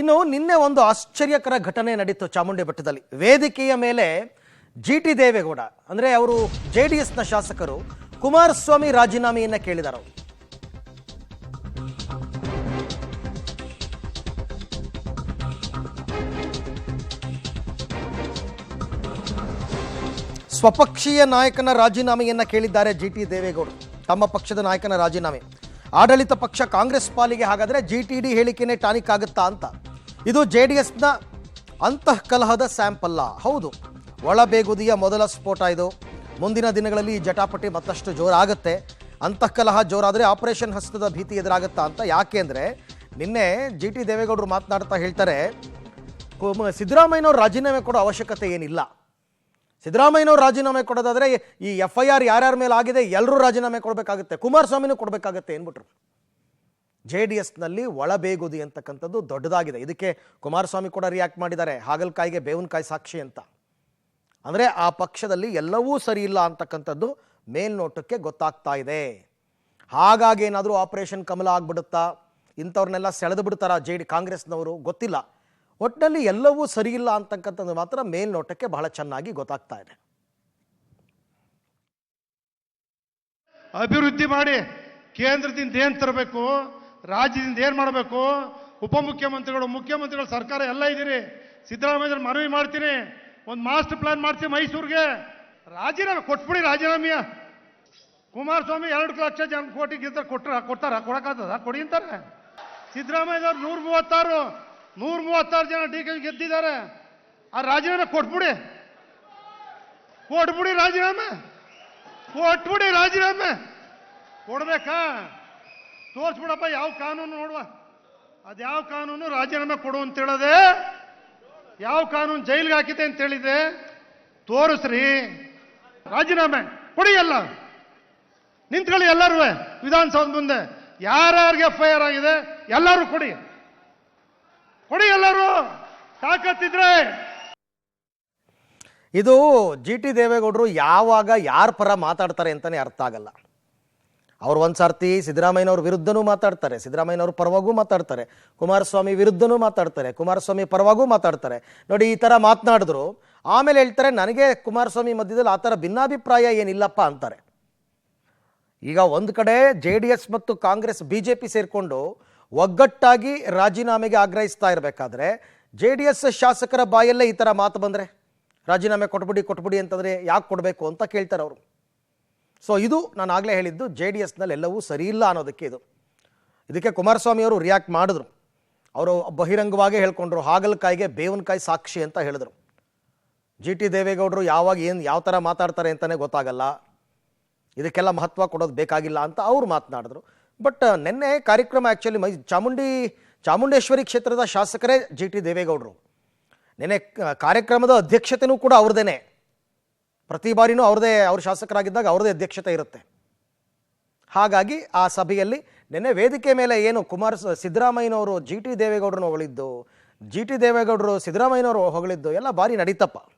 ಇನ್ನು ನಿನ್ನೆ ಒಂದು ಆಶ್ಚರ್ಯಕರ ಘಟನೆ ನಡೀತು ಚಾಮುಂಡಿ ಬೆಟ್ಟದಲ್ಲಿ. ವೇದಿಕೆಯ ಮೇಲೆ ಜಿಟಿ ದೇವೇಗೌಡ ಅಂದ್ರೆ ಅವರು ಜೆಡಿಎಸ್ನ ಶಾಸಕರು ಕುಮಾರಸ್ವಾಮಿ ರಾಜೀನಾಮೆಯನ್ನ ಕೇಳಿದರು. ಸ್ವಪಕ್ಷೀಯ ನಾಯಕನ ರಾಜೀನಾಮೆಯನ್ನ ಕೇಳಿದ್ದಾರೆ ಜಿಟಿ ದೇವೇಗೌಡ. ತಮ್ಮ ಪಕ್ಷದ ನಾಯಕನ ರಾಜೀನಾಮೆ. ಆಡಳಿತ ಪಕ್ಷ ಕಾಂಗ್ರೆಸ್ ಪಾಲಿಗೆ ಹಾಗಾದ್ರೆ ಜಿಟಿಡಿ ಹೇಳಿಕೆನೇ ಟಾನಿಕ್ ಆಗುತ್ತಾ ಅಂತ. ಇದು ಜೆಡಿಎಸ್ನ ಅಂತಃಕಲಹದ ಸ್ಯಾಂಪಲ್ಲ. ಹೌದು, ಒಳಬೇಗುದಿಯ ಮೊದಲ ಸ್ಫೋಟ ಇದು. ಮುಂದಿನ ದಿನಗಳಲ್ಲಿ ಈ ಜಟಾಪಟಿ ಮತ್ತಷ್ಟು ಜೋರಾಗುತ್ತೆ. ಅಂತಃಕಲಹ ಜೋರಾದರೆ ಆಪರೇಷನ್ ಹಸ್ತದ ಭೀತಿ ಎದುರಾಗುತ್ತಾ ಅಂತ. ಯಾಕೆ ಅಂದರೆ ನಿನ್ನೆ ಜಿಟಿ ದೇವೇಗೌಡರು ಮಾತನಾಡ್ತಾ ಹೇಳ್ತಾರೆ, ಸಿದ್ದರಾಮಯ್ಯನವ್ರು ರಾಜೀನಾಮೆ ಕೊಡೋ ಅವಶ್ಯಕತೆ ಏನಿಲ್ಲ. ಸಿದ್ದರಾಮಯ್ಯನವ್ರು ರಾಜೀನಾಮೆ ಕೊಡೋದಾದರೆ ಈ FIR ಯಾರ್ಯಾರ ಮೇಲೆ ಆಗಿದೆ ಎಲ್ಲರೂ ರಾಜೀನಾಮೆ ಕೊಡಬೇಕಾಗುತ್ತೆ, ಕುಮಾರಸ್ವಾಮಿನೂ ಕೊಡಬೇಕಾಗತ್ತೆ ಏನ್ಬಿಟ್ರು. JDSನಲ್ಲಿ ಒಳಬೇಗುದಿ ಅಂತಕ್ಕಂಥದ್ದು ದೊಡ್ಡದಾಗಿದೆ. ಇದಕ್ಕೆ ಕುಮಾರಸ್ವಾಮಿ ಕೂಡ ರಿಯಾಕ್ಟ್ ಮಾಡಿದ್ದಾರೆ, ಹಾಗಲಕಾಯಿಗೆ ಬೇವಿನಕಾಯಿ ಸಾಕ್ಷಿ ಅಂತ. ಅಂದರೆ ಆ ಪಕ್ಷದಲ್ಲಿ ಎಲ್ಲವೂ ಸರಿ ಇಲ್ಲ ಅಂತಕ್ಕಂಥದ್ದು ಮೇಲ್ನೋಟಕ್ಕೆ ಗೊತ್ತಾಗ್ತಾ ಇದೆ. ಹಾಗಾಗಿ ಏನಾದರೂ ಆಪರೇಷನ್ ಕಮಲ ಆಗ್ಬಿಡುತ್ತಾ, ಇಂಥವ್ರನ್ನೆಲ್ಲ ಸೆಳೆದು ಬಿಡ್ತಾರಾ ಕಾಂಗ್ರೆಸ್ನವರು ಗೊತ್ತಿಲ್ಲ. ಒಟ್ಟಿನಲ್ಲಿ ಎಲ್ಲವೂ ಸರಿ ಇಲ್ಲ ಅಂತಕ್ಕಂಥದ್ದು ಮಾತ್ರ ಮೇಲ್ನೋಟಕ್ಕೆ ಬಹಳ ಚೆನ್ನಾಗಿ ಗೊತ್ತಾಗ್ತಾ ಇದೆ. ಅಭಿವೃದ್ಧಿ ಮಾಡಿ ಕೇಂದ್ರದಿಂದ ಏನು ತರಬೇಕು, ರಾಜ್ಯದಿಂದ ಏನು ಮಾಡಬೇಕು, ಉಪಮುಖ್ಯಮಂತ್ರಿಗಳು ಮುಖ್ಯಮಂತ್ರಿಗಳು ಸರ್ಕಾರ ಎಲ್ಲ ಇದ್ದೀರಿ. ಸಿದ್ದರಾಮಯ್ಯ ಮನವಿ ಮಾಡ್ತೀನಿ, ಒಂದು ಮಾಸ್ಟರ್ ಪ್ಲಾನ್ ಮಾಡ್ತೀನಿ ಮೈಸೂರಿಗೆ. ರಾಜೀನಾಮೆ ಕೊಟ್ಬಿಡಿ. ರಾಜೀನಾಮೆಯ ಕುಮಾರಸ್ವಾಮಿ 2 ಲಕ್ಷ ಜನ ಕೋಟಿ ಕೊಡ್ತಾರ ಕೊಡಕ್ಕಾಗ್ತದ ಕೊಡಿ ಅಂತಾರೆ. ಸಿದ್ದರಾಮಯ್ಯವ್ರು 136 ಜನ DK ಗೆದ್ದಿದ್ದಾರೆ. ಆ ರಾಜೀನಾಮೆ ಕೊಟ್ಬಿಡಿ. ರಾಜೀನಾಮೆ ಕೊಟ್ಬಿಡಿ. ರಾಜೀನಾಮೆ ಕೊಡ್ಬೇಕಾ? ತೋರಿಸ್ಬಿಡಪ್ಪ ಯಾವ ಕಾನೂನು ನೋಡುವ. ಅದ್ಯಾವ ಕಾನೂನು ರಾಜೀನಾಮೆ ಕೊಡು ಅಂತ ಹೇಳದೆ, ಯಾವ ಕಾನೂನು ಜೈಲಿಗೆ ಹಾಕಿದೆ ಅಂತ ಹೇಳಿದೆ ತೋರಿಸ್ರಿ. ರಾಜೀನಾಮೆ ಕೊಡಿ. ಎಲ್ಲ ನಿಂತ್ಕೊಳ್ಳಿ. ಎಲ್ಲರೂ ವಿಧಾನಸೌಧ ಮುಂದೆ ಯಾರ್ಯಾರಿಗೆ FIR ಆಗಿದೆ ಎಲ್ಲರೂ ಕೊಡಿ. ಎಲ್ಲರೂ ತಾಕತ್ತಿದ್ರೆ. ಇದು ಜಿಟಿ ದೇವೇಗೌಡರು ಯಾವಾಗ ಯಾರ ಪರ ಮಾತಾಡ್ತಾರೆ ಅಂತಾನೆ ಅರ್ಥ ಆಗಲ್ಲ. ಅವ್ರು ಒಂದ್ಸರ್ತಿ ಸಿದ್ದರಾಮಯ್ಯನವ್ರ ವಿರುದ್ಧನೂ ಮಾತಾಡ್ತಾರೆ, ಸಿದ್ದರಾಮಯ್ಯನವ್ರ ಪರವಾಗೂ ಮಾತಾಡ್ತಾರೆ, ಕುಮಾರಸ್ವಾಮಿ ವಿರುದ್ಧನೂ ಮಾತಾಡ್ತಾರೆ, ಕುಮಾರಸ್ವಾಮಿ ಪರವಾಗೂ ಮಾತಾಡ್ತಾರೆ. ನೋಡಿ, ಈ ಥರ ಮಾತನಾಡಿದ್ರು ಆಮೇಲೆ ಹೇಳ್ತಾರೆ ನನಗೆ ಕುಮಾರಸ್ವಾಮಿ ಮಧ್ಯದಲ್ಲಿ ಆ ಥರ ಭಿನ್ನಾಭಿಪ್ರಾಯ ಏನಿಲ್ಲಪ್ಪ ಅಂತಾರೆ. ಈಗ ಒಂದು ಕಡೆ JDS ಮತ್ತು ಕಾಂಗ್ರೆಸ್ BJP ಸೇರಿಕೊಂಡು ಒಗ್ಗಟ್ಟಾಗಿ ರಾಜೀನಾಮೆಗೆ ಆಗ್ರಹಿಸ್ತಾ ಇರಬೇಕಾದ್ರೆ JDS ಶಾಸಕರ ಬಾಯಲ್ಲೇ ಈ ಥರ ಮಾತು ಬಂದರೆ ರಾಜೀನಾಮೆ ಕೊಟ್ಬಿಡಿ ಅಂತಂದರೆ ಯಾಕೆ ಕೊಡಬೇಕು ಅಂತ ಕೇಳ್ತಾರೆ ಅವರು. ಸೊ ಇದು ನಾನು ಆಗಲೇ ಹೇಳಿದ್ದು, JDSನಲ್ಲಿ ಎಲ್ಲವೂ ಸರಿ ಇಲ್ಲ ಅನ್ನೋದಕ್ಕೆ ಇದು. ಇದಕ್ಕೆ ಕುಮಾರಸ್ವಾಮಿ ಅವರು ರಿಯಾಕ್ಟ್ ಮಾಡಿದ್ರು. ಅವರು ಬಹಿರಂಗವಾಗಿ ಹೇಳ್ಕೊಂಡ್ರು, ಹಾಗಲಕಾಯಿಗೆ ಬೇವಿನಕಾಯಿ ಸಾಕ್ಷಿ ಅಂತ ಹೇಳಿದ್ರು. ಜಿಟಿ ದೇವೇಗೌಡರು ಯಾವ ಥರ ಮಾತಾಡ್ತಾರೆ ಅಂತಲೇ ಗೊತ್ತಾಗಲ್ಲ, ಇದಕ್ಕೆಲ್ಲ ಮಹತ್ವ ಕೊಡೋದು ಬೇಕಾಗಿಲ್ಲ ಅಂತ ಅವರು ಮಾತನಾಡಿದ್ರು. ಬಟ್ ನಿನ್ನೆ ಕಾರ್ಯಕ್ರಮ ಆ್ಯಕ್ಚುಲಿ ಚಾಮುಂಡೇಶ್ವರಿ ಕ್ಷೇತ್ರದ ಶಾಸಕರೇ ಜಿಟಿ ದೇವೇಗೌಡರು. ನಿನ್ನೆ ಕಾರ್ಯಕ್ರಮದ ಅಧ್ಯಕ್ಷತೆಯೂ ಕೂಡ ಅವ್ರದ್ದೇನೆ. ಪ್ರತಿ ಬಾರಿನೂ ಅವ್ರ ಶಾಸಕರಾಗಿದ್ದಾಗ ಅವ್ರದ್ದೇ ಅಧ್ಯಕ್ಷತೆ ಇರುತ್ತೆ. ಹಾಗಾಗಿ ಆ ಸಭೆಯಲ್ಲಿ ನಿನ್ನೆ ವೇದಿಕೆ ಮೇಲೆ ಏನು ಸಿದ್ದರಾಮಯ್ಯನವರು ಜಿಟಿ ದೇವೇಗೌಡರನ್ನು ಹೊಗಳಿದ್ದು, ಜಿಟಿ ದೇವೇಗೌಡರು ಸಿದ್ದರಾಮಯ್ಯನವರು ಹೊಗಳಿದ್ದು ಎಲ್ಲ ಭಾರಿ ನಡೀತಪ್ಪ.